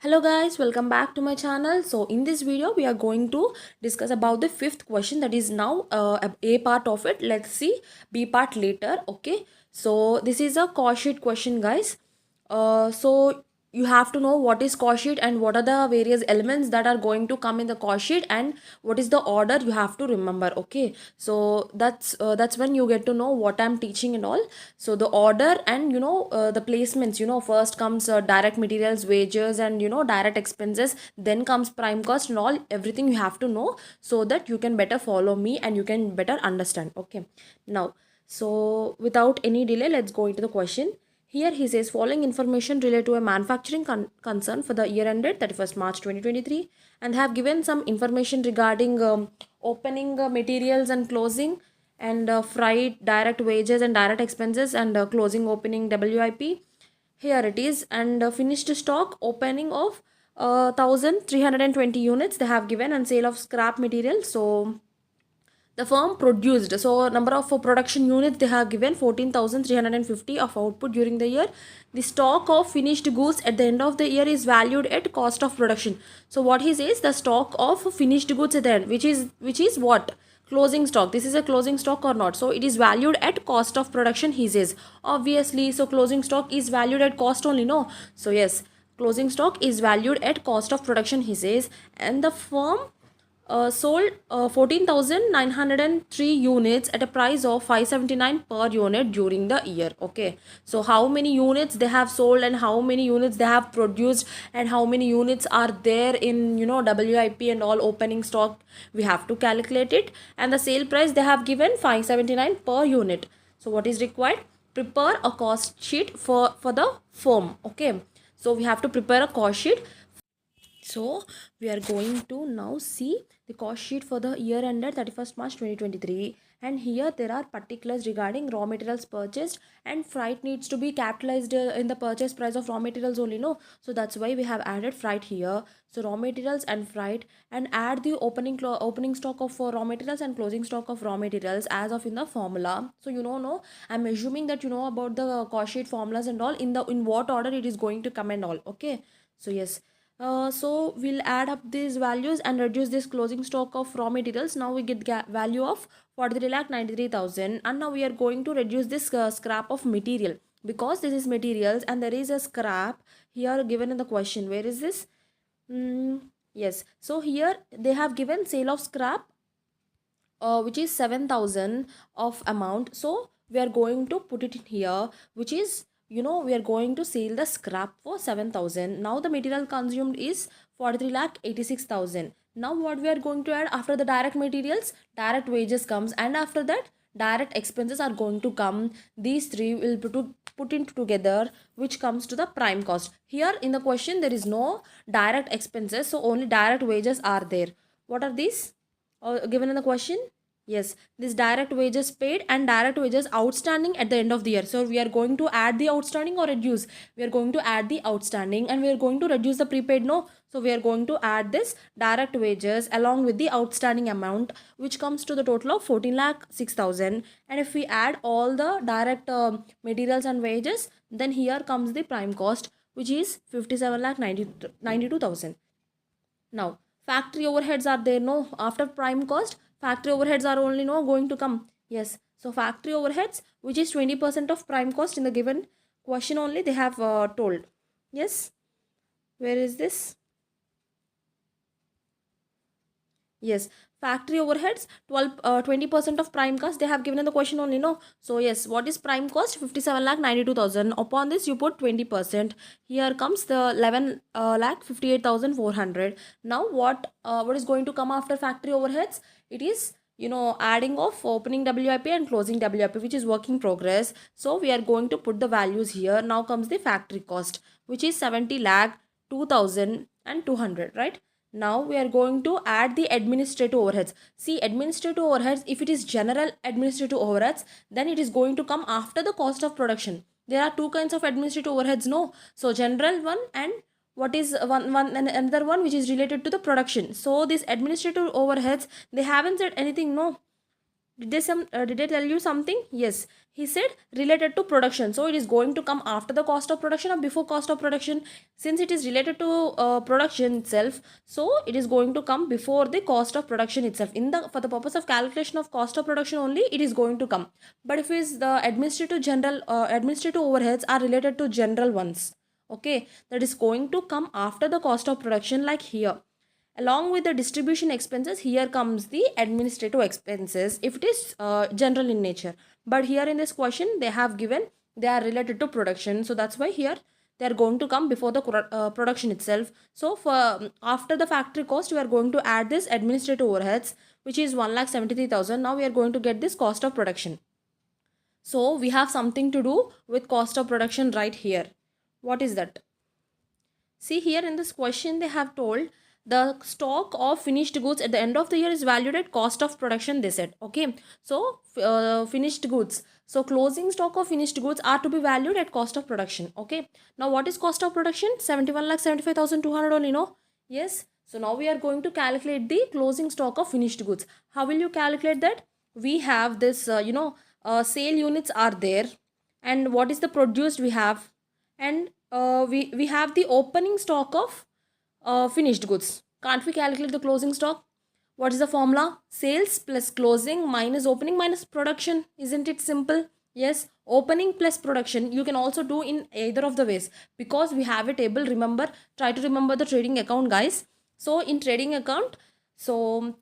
Hello guys, welcome back to my channel. So in this video we are going to discuss about the fifth question, that is now A part of it. Let's see B part later. Okay, so this is a cost sheet question, guys. So you have to know what is cost sheet and what are the various elements that are going to come in the cost sheet and what is the order you have to remember. Okay, so that's when you get to know what I'm teaching and all. So the order and the placements, first comes direct materials, wages, and direct expenses, then comes prime cost and all, everything you have to know so that you can better follow me and you can better understand. Okay, now, so without any delay, let's go into the question. Here he says following information related to a manufacturing concern for the year ended 31st March 2023, and have given some information regarding opening materials and closing, and freight, direct wages and direct expenses, and closing opening WIP. Here it is, and finished stock opening of 1320 units they have given, and sale of scrap material. So the firm produced, so number of production units they have given 14,350 of output during the year. The stock of finished goods at the end of the year is valued at cost of production. So what he says, the stock of finished goods at the end, which is what, closing stock. This is a closing stock or not? So it is valued at cost of production, he says. Obviously, so closing stock is valued at cost only, no? So yes, closing stock is valued at cost of production, he says. And the firm sold 14,903 units at a price of 579 per unit during the year. Okay, so how many units they have sold and how many units they have produced and how many units are there in WIP and all opening stock, we have to calculate it. And the sale price they have given 579 per unit. So what is required? Prepare a cost sheet for the firm. Okay, so we have to prepare a cost sheet. So we are going to now see the cost sheet for the year ended 31st March 2023, and here there are particulars regarding raw materials purchased, and freight needs to be capitalized in the purchase price of raw materials only, no? So that's why we have added freight here. So raw materials and freight, and add the opening stock of raw materials and closing stock of raw materials as of in the formula. So no, I'm assuming that you know about the cost sheet formulas and all, in what order it is going to come and all. Okay, so yes, so we'll add up these values and reduce this closing stock of raw materials. Now we get value of 43,93,000, and now we are going to reduce this scrap of material, because this is materials and there is a scrap here given in the question. Where is this? Yes, so here they have given sale of scrap, which is 7,000 of amount. So we are going to put it in here, which is, we are going to sell the scrap for 7,000. Now the material consumed is 43,86,000. Now what we are going to add after the direct materials? Direct wages comes, and after that direct expenses are going to come. These three will put in together, which comes to the prime cost. Here in the question there is no direct expenses, so only direct wages are there. What are these given in the question? Yes, this direct wages paid and direct wages outstanding at the end of the year. So we are going to add the outstanding or reduce? We are going to add the outstanding, and we are going to reduce the prepaid, no? So we are going to add this direct wages along with the outstanding amount, which comes to the total of 14,06,000. And if we add all the direct materials and wages, then here comes the prime cost, which is 57,92,000. Now factory overheads are there, no? After prime cost, factory overheads are only no going to come. Yes, so factory overheads, which is 20% of prime cost, in the given question only they have told. Yes, where is this? Yes, factory overheads 20% of prime cost they have given in the question only, no? So yes, what is prime cost? 57,92,000. Upon this you put 20%. Here comes the 11,58,400. Now what is going to come after factory overheads? It is adding of opening WIP and closing WIP, which is work in progress. So we are going to put the values here. Now comes the factory cost, which is 70 lakh 2,200, right? Now we are going to add the administrative overheads. See, administrative overheads, if it is general administrative overheads, then it is going to come after the cost of production. There are two kinds of administrative overheads, no? So general one, and what is one and another one which is related to the production. So these administrative overheads, they haven't said anything, no? Did they tell you something? Yes. He said related to production. So it is going to come after the cost of production or before cost of production. Since it is related to production itself, so it is going to come before the cost of production itself. For the purpose of calculation of cost of production only, it is going to come. But if is the administrative overheads are related to general ones, okay, that is going to come after the cost of production, like here. Along with the distribution expenses, here comes the administrative expenses if it is general in nature. But here in this question, they have given they are related to production. So that's why here they are going to come before the production itself. So for after the factory cost, we are going to add this administrative overheads, which is 1,73,000. Now we are going to get this cost of production. So we have something to do with cost of production right here. What is that? See, here in this question, they have told the stock of finished goods at the end of the year is valued at cost of production, they said. Okay. So finished goods. So closing stock of finished goods are to be valued at cost of production. Okay. Now what is cost of production? 71,75,200 only, no? Yes. So now we are going to calculate the closing stock of finished goods. How will you calculate that? We have this, sale units are there. And what is the produced we have? And we have the opening stock of finished goods. Can't we calculate the closing stock? What is the formula? Sales plus closing minus opening minus production. Isn't it simple? Yes. Opening plus production. You can also do in either of the ways, because we have a table. Remember, try to remember the trading account, guys. So in trading account, so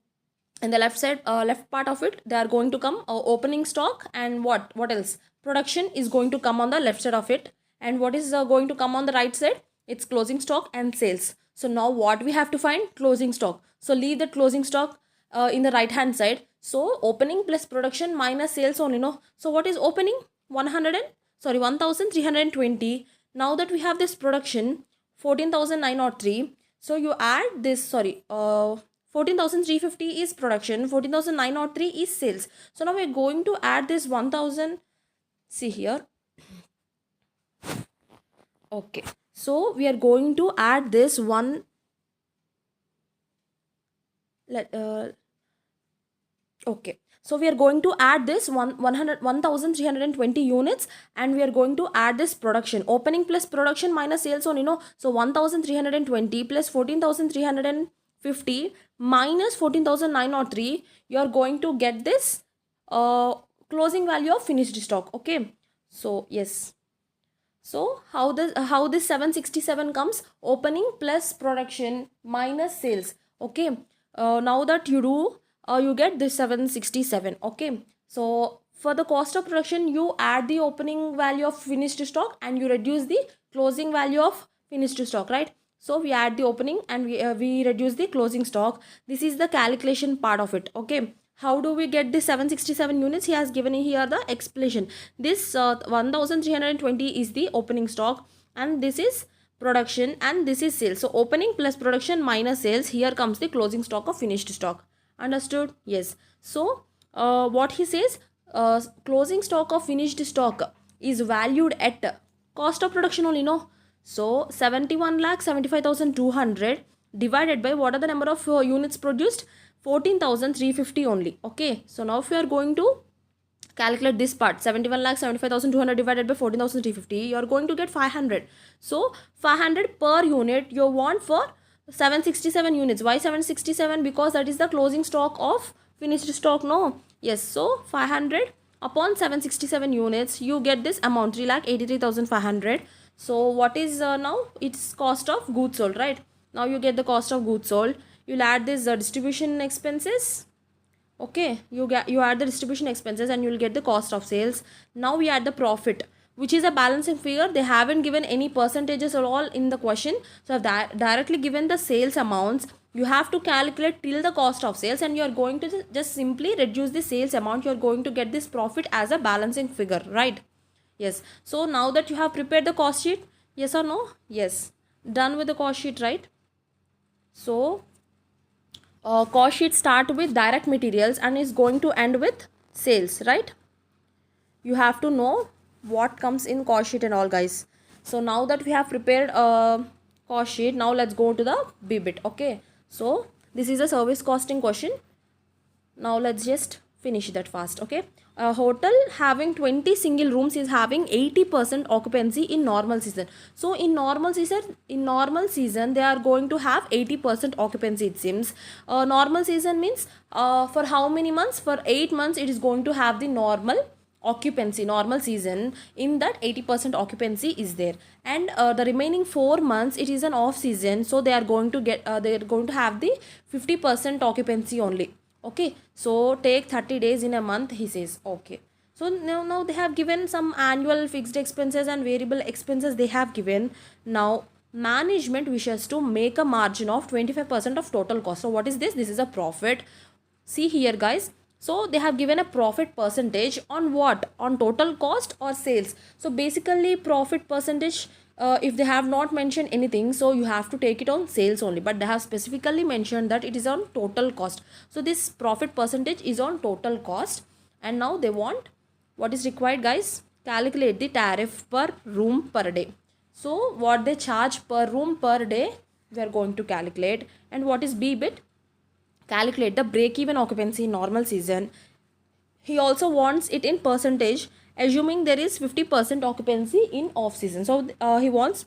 in the left side, left part of it, they are going to come opening stock, and what else? Production is going to come on the left side of it. And what is going to come on the right side? It's closing stock and sales. So now what we have to find? Closing stock. So leave the closing stock in the right hand side. So opening plus production minus sales only, no? So what is opening? 1,320. Now that we have this production, 14,903. So you add this, 14,350 is production, 14,903 is sales. So now we are going to add this 1,000. See here. Okay. So we are going to add this one. Okay. So we are going to add this 1,320 units, and we are going to add this production. Opening plus production minus sales only, no? So 1,320 plus 14,350 minus 14,903, you are going to get this closing value of finished stock. Okay. So yes. So how this 767 comes? Opening plus production minus sales. Okay. Now that you do, you get this 767. Okay. So for the cost of production, you add the opening value of finished stock and you reduce the closing value of finished stock, right? So we add the opening and we reduce the closing stock. This is the calculation part of it. Okay. How do we get the 767 units? He has given here the explanation. This 1,320 is the opening stock, and this is production, and this is sales. So opening plus production minus sales. Here comes the closing stock of finished stock. Understood? Yes. So what he says, closing stock of finished stock is valued at cost of production only, no? So 71,75,200 divided by what are the number of units produced? 14,350 only. Okay. So now if you are going to calculate this part, 71,75,200 divided by 14,350, you are going to get 500. So 500 per unit you want for 767 units. Why 767? Because that is the closing stock of finished stock, no? Yes. So 500 upon 767 units, you get this amount, 3,83,500. So what is now? It's cost of goods sold, right? Now you get the cost of goods sold. You'll add this distribution expenses. Okay, you add the distribution expenses and you'll get the cost of sales. Now we add the profit, which is a balancing figure. They haven't given any percentages at all in the question. So I've directly given the sales amounts. You have to calculate till the cost of sales, and you are going to just simply reduce the sales amount. You are going to get this profit as a balancing figure, right? Yes. So now that you have prepared the cost sheet, yes or no? Yes. Done with the cost sheet, right? So cost sheet start with direct materials and is going to end with sales, right? You have to know what comes in cost sheet and all, guys. So now that we have prepared a cost sheet, now let's go to the B bit. Okay. So this is a service costing question. Now let's just finish that fast. Okay, a hotel having 20 single rooms is having 80% occupancy in normal season. So in normal season they are going to have 80% occupancy, it seems. Normal season means for how many months? For 8 months it is going to have the normal occupancy, normal season. In that 80% occupancy is there, and the remaining 4 months it is an off season, so they are going to get they are going to have the 50% occupancy only. Okay, so take 30 days in a month, he says. Okay, so now they have given some annual fixed expenses and variable expenses they have given. Now management wishes to make a margin of 25% of total cost. So what is this? This is a profit. See here guys, so they have given a profit percentage on what? On total cost or sales. So basically profit percentage, if they have not mentioned anything, so you have to take it on sales only, but they have specifically mentioned that it is on total cost. So this profit percentage is on total cost. And now they want, what is required guys? Calculate the tariff per room per day. So what they charge per room per day, we are going to calculate. And what is B bit? Calculate the break-even occupancy in normal season. He also wants it in percentage, assuming there is 50% occupancy in off season. So he wants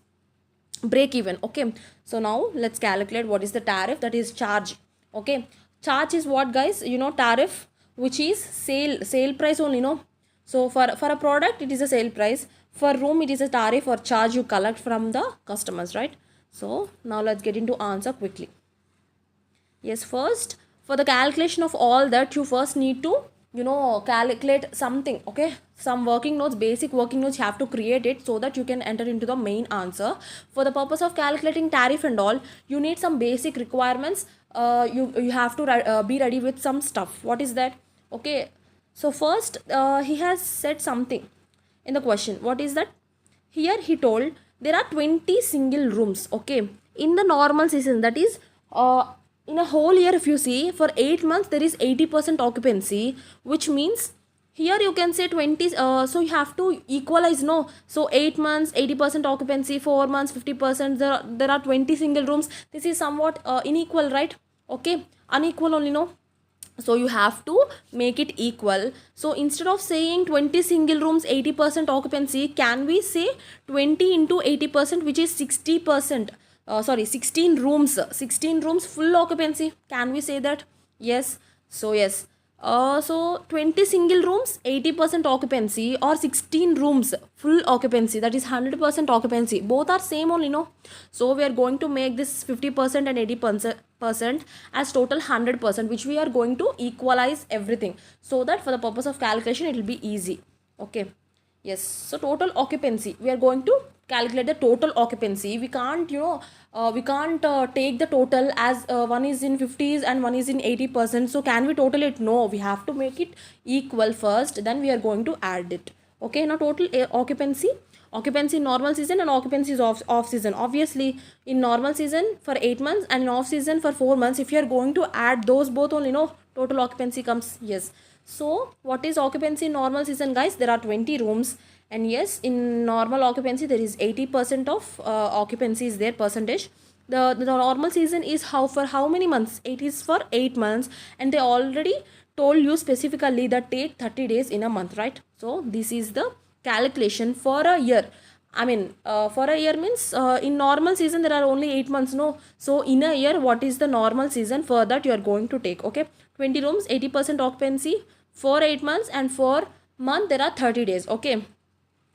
break even. Okay, so now let's calculate what is the tariff, that is charge. Okay, charge is what guys? You know, tariff, which is sale price only, no? So for a product it is a sale price, for room it is a tariff or charge you collect from the customers, right? So now let's get into answer quickly. Yes, first for the calculation of all that, you first need to, you know, calculate something. Okay, some working notes, basic working notes, you have to create it so that you can enter into the main answer. For the purpose of calculating tariff and all, you need some basic requirements. You have to be ready with some stuff. What is that? Okay, so first he has said something in the question. What is that? Here he told there are 20 single rooms. Okay, in the normal season, that is in a whole year, if you see, for 8 months there is 80% occupancy, which means here you can say 20, so you have to equalize, no? So 8 months 80% occupancy, 4 months 50%, there are 20 single rooms. This is somewhat unequal, right? Okay, unequal only, no? So you have to make it equal. So instead of saying 20 single rooms 80% occupancy, can we say 20 into 80%, which is 60%? 16 rooms full occupancy. Can we say that? Yes. So yes, so 20 single rooms 80% occupancy, or 16 rooms full occupancy, that is 100% occupancy, both are same only, no? So we are going to make this 50% and 80% as total 100%, which we are going to equalize everything, so that for the purpose of calculation it will be easy. Okay, yes, so total occupancy, we are going to calculate the total occupancy. We can't, you know, take the total as one is in 50s and one is in 80%. So can we total it? No, we have to make it equal first, then we are going to add it. Okay, now total occupancy in normal season and occupancy is off season. Obviously in normal season for 8 months and in off season for 4 months, if you are going to add those both only, no, total occupancy comes. Yes, so what is occupancy in normal season guys? There are 20 rooms. And yes, in normal occupancy there is 80% of occupancy is there, percentage. The normal season is for how many months? It is for 8 months, and they already told you specifically that take 30 days in a month, right? So this is the calculation for a year. I mean, for a year means in normal season there are only 8 months, no? So in a year, what is the normal season? For that you are going to take. Okay, 20 rooms 80% occupancy for 8 months, and for month there are 30 days. Okay,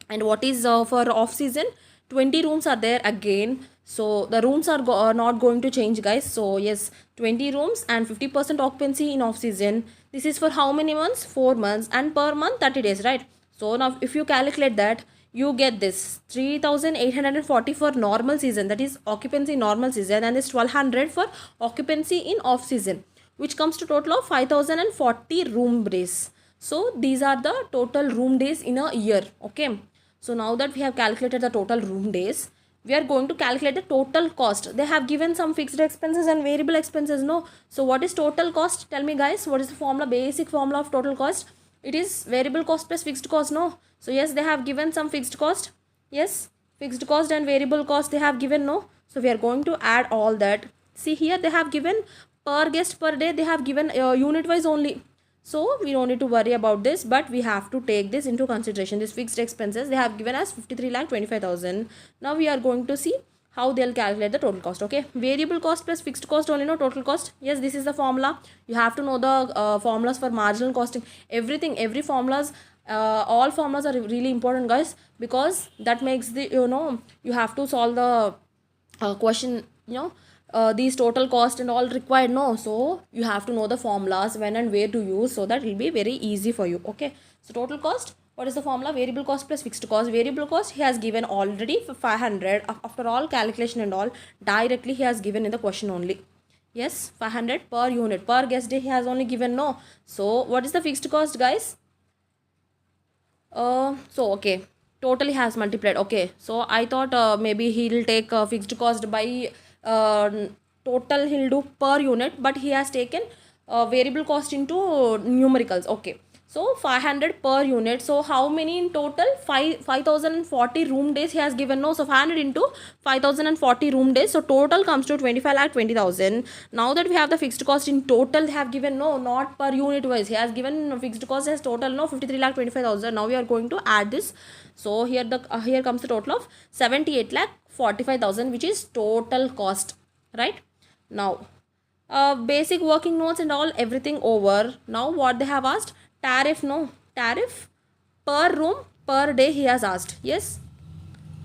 and what is for off season? 20 rooms are there again, so the rooms are not going to change guys. So yes, 20 rooms and 50% occupancy in off season. This is for how many months? 4 months, and per month 30 days, right? So now if you calculate that, you get this 3840 for normal season, that is occupancy in normal season, and this 1200 for occupancy in off season, which comes to total of 5040 room days. So these are the total room days in a year. Okay, so now that we have calculated the total room days, we are going to calculate the total cost. They have given some fixed expenses and variable expenses, no? So what is total cost? Tell me guys, what is the formula, basic formula of total cost? It is variable cost plus fixed cost, no? So yes, they have given some fixed cost. Yes, fixed cost and variable cost they have given, no? So we are going to add all that. See here, they have given per guest per day, they have given unit wise only. So we don't need to worry about this, but we have to take this into consideration. This fixed expenses they have given us 53,25,000. Now we are going to see how they'll calculate the total cost. Okay, variable cost plus fixed cost only, no total cost. Yes, this is the formula. You have to know the formulas for marginal costing. Everything, every formulas, all formulas are really important, guys, because that makes the, you have to solve the question, these total cost and all required, no. So you have to know the formulas when and where to use, so that it will be very easy for you. Okay, so total cost, what is the formula? Variable cost plus fixed cost. Variable cost he has given already for 500. After all calculation and all, directly he has given in the question only. Yes, 500 per unit. Per guest day he has only given, no. So what is the fixed cost, guys? So okay, totally has multiplied. Okay, so I thought maybe he'll take fixed cost by uh, total he'll do per unit, but he has taken variable cost into numericals. Okay, so 500 per unit. So how many in total? 5040 room days he has given, no. So 500 into 5040 room days, so total comes to 25,20,000. Now that we have the fixed cost in total, they have given, no, not per unit wise. He has given fixed cost as total, no, 53,25,000. Now we are going to add this. So here here comes the total of 78,45,000, which is total cost, right? Now basic working notes and all, everything over. Now what they have asked? Tariff, no. Tariff per room per day he has asked. Yes.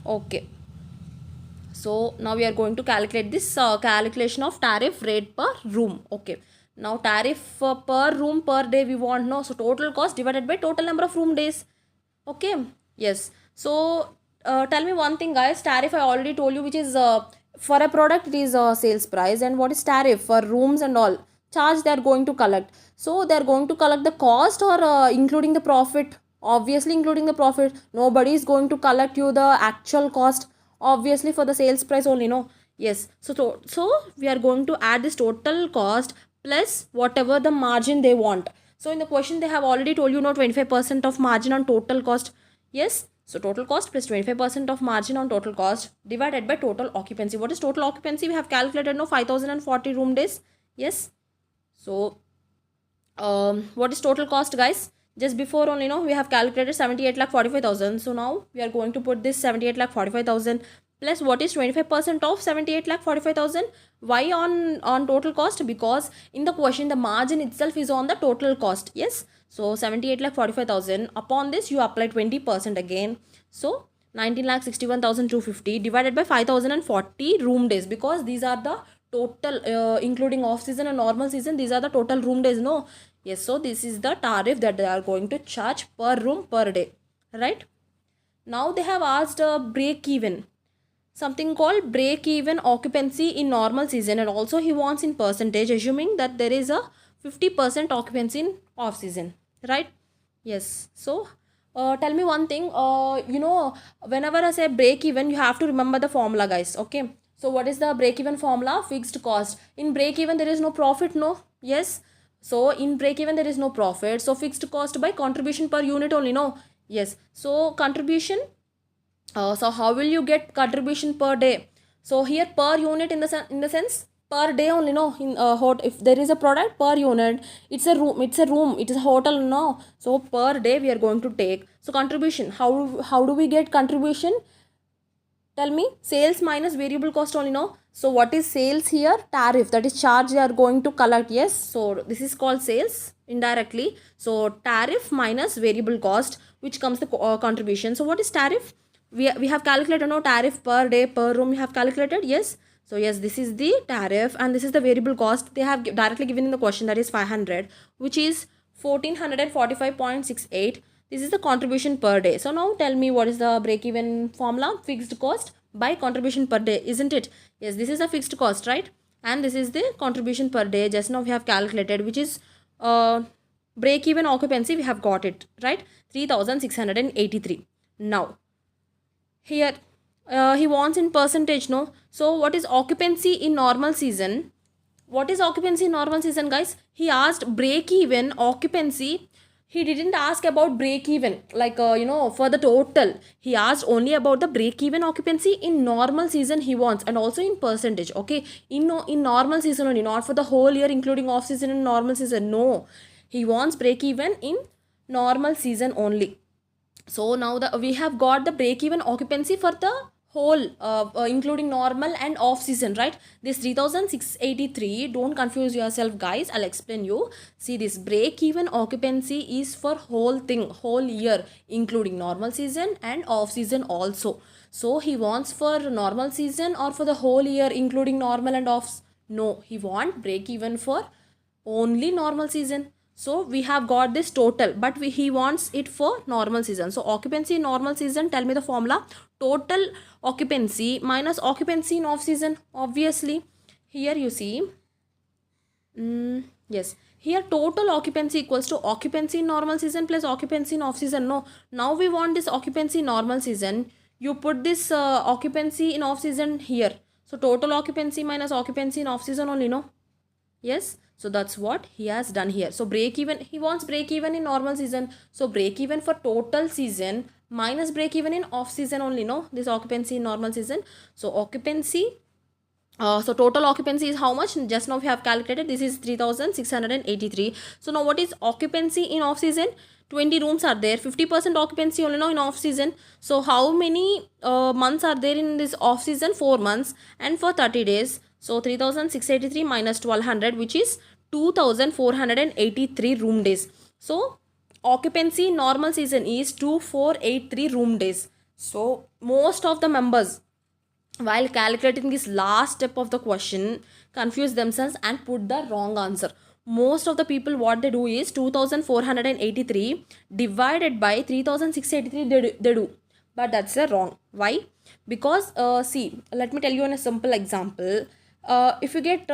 Okay. So now we are going to calculate this calculation of tariff rate per room. Okay. Now tariff per room per day we want, no. So total cost divided by total number of room days. Okay. Yes. So tell me one thing, guys. Tariff I already told you, which is for a product it is sales price, and what is tariff for rooms and all charge they are going to collect. So they are going to collect the cost, or including the profit? Obviously including the profit. Nobody is going to collect you the actual cost, obviously for the sales price only, no. Yes, so we are going to add this total cost plus whatever the margin they want. So in the question they have already told you, no, 25% of margin on total cost. Yes, so total cost plus 25% of margin on total cost divided by total occupancy. What is total occupancy? We have calculated, no, 5040 room days. Yes, so what is total cost, guys? Just before only, no, we have calculated 78,45,000. So now we are going to put this 78,45,000 plus what is 25% of 78,45,000. Why on total cost? Because in the question the margin itself is on the total cost. Yes, so 78,45,000, upon this you apply 20% again. So 19,61,250 divided by 5,040 room days, because these are the total including off season and normal season, these are the total room days, no. Yes, so this is the tariff that they are going to charge per room per day, right? Now they have asked a break even, something called break even occupancy in normal season, and also he wants in percentage, assuming that there is a 50% occupancy in off season, right? Yes, so tell me one thing, whenever I say break even, you have to remember the formula, guys. Okay, so what is the break even formula? Fixed cost. In break even there is no profit, no. Yes, so in break even there is no profit, so fixed cost by contribution per unit only, no. Yes, so contribution, so how will you get contribution per day? So here per unit in the sense per day only, no. In if there is a product per unit, it's a room, it is a hotel, no. So per day we are going to take. So contribution, how do we get contribution? Tell me. Sales minus variable cost only, no. So what is sales here? Tariff, that is charge they are going to collect. Yes, so this is called sales indirectly. So tariff minus variable cost, which comes the contribution. So what is tariff? We have calculated, no, tariff per day per room we have calculated. Yes, so yes, this is the tariff and this is the variable cost they have directly given in the question, that is 500, which is 1445.68. This is the contribution per day. So now tell me, what is the break even formula? Fixed cost by contribution per day, isn't it? Yes, this is a fixed cost, right? And this is the contribution per day. Just now we have calculated, which is break even occupancy, we have got it, right? 3,683. Now here he wants in percentage, no. So what is occupancy in normal season? What is occupancy in normal season, guys? He asked break even occupancy. He didn't ask about break even, like for the total. He asked only about the break even occupancy in normal season he wants, and also in percentage. Okay, in normal season only, not for the whole year including off season and normal season, no. He wants break even in normal season only. So now we have got the break even occupancy for the whole including normal and off season, right? This 3683, don't confuse yourself guys, I'll explain you. See, this break even occupancy is for whole thing, whole year, including normal season and off season also. So he wants for normal season or for the whole year including normal and off? No, he want break even for only normal season. So we have got this total, but he wants it for normal season. So occupancy in normal season, tell me the formula. Total occupancy minus occupancy in off season. Obviously here you see, yes, here total occupancy equals to occupancy in normal season plus occupancy in off season. No, now we want this occupancy in normal season. You put this occupancy in off season here. So total occupancy minus occupancy in off season only, no? Yes, so that's what he has done here. So break even, he wants break even in normal season. So break even for total season minus break even in off season only, no? This occupancy in normal season. So occupancy, so total occupancy is how much? Just now we have calculated. This is 3683. So now what is occupancy in off season? 20 rooms are there. 50% occupancy only now in off season. So how many months are there in this off season? 4 months. And for 30 days. So 3683 minus 1200, which is 2483 room days. So occupancy in normal season is 2483 room days. So most of the members, while calculating this last step of the question, confuse themselves and put the wrong answer. Most of the people, what they do is 2483 divided by 3683 they do. But that's wrong. Why? Because see, let me tell you in a simple example. If you get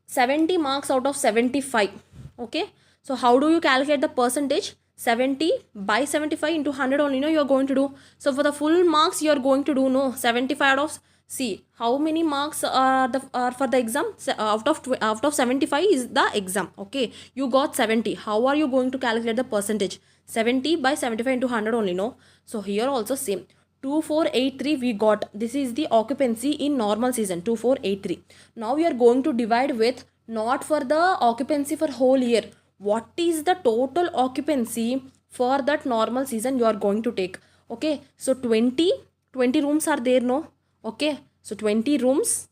70 marks out of 75, okay, so how do you calculate the percentage? 70 by 75 into 100 only, you are going to do. So for the full marks you are going to do, no, 75 out of, see how many marks are for the exam. Out of 75 is the exam, okay, you got 70. How are you going to calculate the percentage? 70 by 75 into 100 only, no? So here also same, 2483 we got. This is the occupancy in normal season, 2483. Now we are going to divide with, not for the occupancy for whole year, what is the total occupancy for that normal season you are going to take. Okay, so 20 rooms are there, no? Okay, so 20 rooms.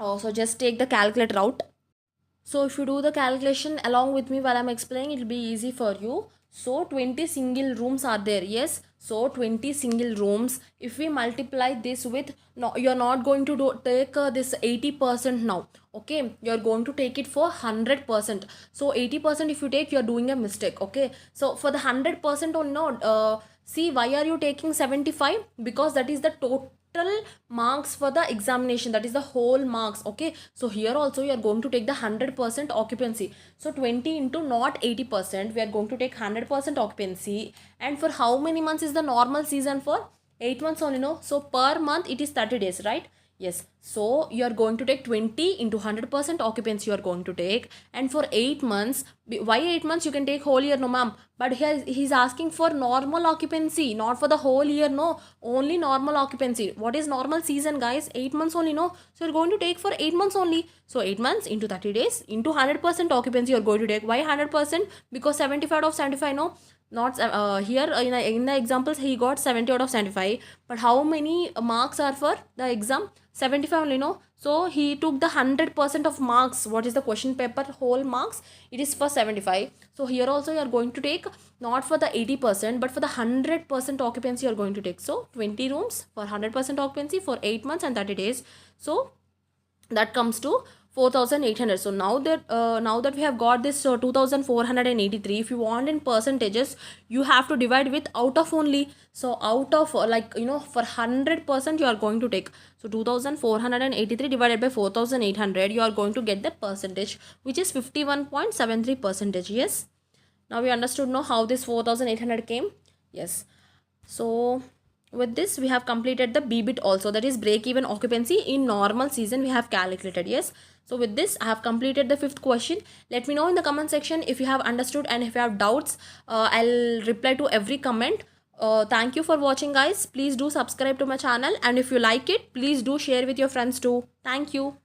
So just take the calculator out. So if you do the calculation along with me while I'm explaining, it will be easy for you. So 20 single rooms are there. Yes, so 20 single rooms. If we multiply this with, no, you're not going to take this 80% now. Okay, you're going to take it for 100%. So 80% if you take, you're doing a mistake. Okay, so for the 100% or no, see, why are you taking 75? Because that is the total marks for the examination, that is the whole marks. Okay, so here also you are going to take the 100% occupancy. So 20 into not 80%, we are going to take 100% occupancy. And for how many months is the normal season? For 8 months only, no? So per month it is 30 days, right? Yes, so you are going to take 20 into 100% occupancy you are going to take. And for 8 months, why 8 months? You can take whole year, no ma'am. But here he's asking for normal occupancy, not for the whole year, no. Only normal occupancy. What is normal season, guys? 8 months only, no. So you're going to take for 8 months only. So 8 months into 30 days into 100% occupancy you're going to take. Why 100%? Because 75 out of 75, no. Not here in the examples he got 70 out of 75, but how many marks are for the exam? 75 only, no. So he took the 100% of marks. What is the question paper whole marks? It is for 75. So here also you are going to take not for the 80% but for the 100% occupancy you are going to take. So 20 rooms for 100% occupancy for 8 months and 30 days. So that comes to 4800. So now that we have got this 2483, if you want in percentages, you have to divide with out of only. So out of for 100% you are going to take, so 2483 divided by 4800, you are going to get that percentage, which is 51.73%. Yes, now we understood now how this 4800 came. Yes, so with this we have completed the B bit also, that is break even occupancy in normal season we have calculated. Yes, so with this I have completed the 5th question. Let me know in the comment section if you have understood, and if you have doubts, I'll reply to every comment. Thank you for watching, guys. Please do subscribe to my channel, and if you like it, please do share with your friends too. Thank you.